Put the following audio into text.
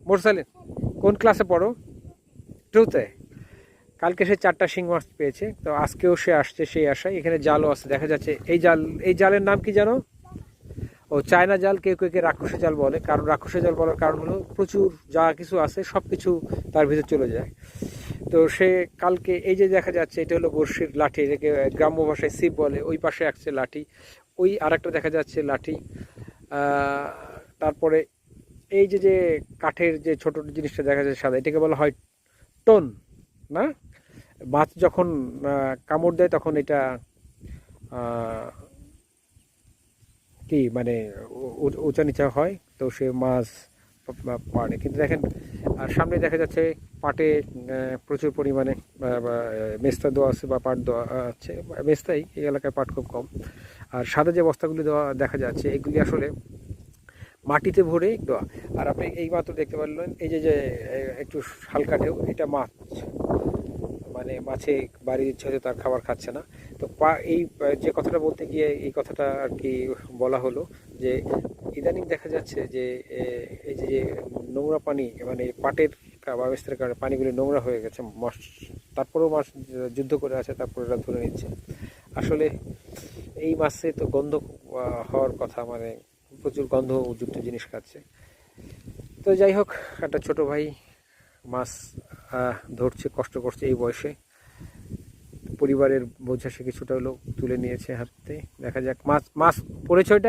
মোরসালিন কোন ক্লাসে পড়ো? ট্রুতে। কালকে সে 4টা শিং মাছ পেয়েছে, তো আজকেও সে আসছে সেই আশায়। এখানে জালও আছে দেখা যাচ্ছে। এই জালের নাম কি জানো? ও চায়না জাল, কেউ কেউ রাক্ষসী জাল বলে। কারণ রাক্ষসী জাল বলার কারণ হলো প্রচুর যা কিছু আছে সব কিছু তার ভিতরে চলে যায়। তো সে কালকে এই যে দেখা যাচ্ছে এটা হলো বড়শির লাঠি, এটাকে গ্রাম্য ভাষায় ছিপ বলে। ওই পাশে আসছে লাঠি, ওই আরেকটা দেখা যাচ্ছে লাঠি। তারপরে এই যে যে কাঠের যে ছোট জিনিসটা দেখা যাচ্ছে সাদা, এটাকে বলা হয় টন, না? মাছ যখন কামড় দেয় তখন এটা কি মানে উঁচা নিচা হয়, তো সে মাছ পাড়ে। কিন্তু দেখেন আর সামনে দেখা যাচ্ছে পাটে প্রচুর পরিমাণে মেস্তা দেওয়া আছে বা পাট দেওয়া আছে। মেস্তাই, এই এলাকায় পাট খুব কম। আর সাদা যে বস্তাগুলি দেওয়া দেখা যাচ্ছে এগুলি আসলে মাটিতে ভরে দেওয়া। আর আপনি এই মাত্র দেখতে পারলেন এই যে যে একটু হালকা ঢেউ, এটা মাছ, মানে মাছে বাড়ি দিচ্ছে, হয়তো তার খাবার খাচ্ছে না। তো এই যে কথাটা বলতে গিয়ে এই কথাটা আর কি বলা হলো যে ইদানিং দেখা যাচ্ছে যে এই যে যে নোংরা পানি, মানে পাটের বা বিস্তারের কারণে পানিগুলি নোংরা হয়ে গেছে। মাছ তারপরেও মাছ যুদ্ধ করে আছে, তারপরে এরা ধরে নিচ্ছে। আসলে এই মাছে তো গন্ধ হওয়ার কথা, মানে প্রচুর গন্ধযুক্ত জিনিস খাচ্ছে। তো যাই হোক, একটা ছোট ভাই মাছ ধরছে, কষ্ট করছে এই বয়সে। পরিবারের বোঝা সে কিছুটা হলেও তুলে নিয়েছে হাতে। দেখা যাক মাছ মাছ পড়েছে ওইটা।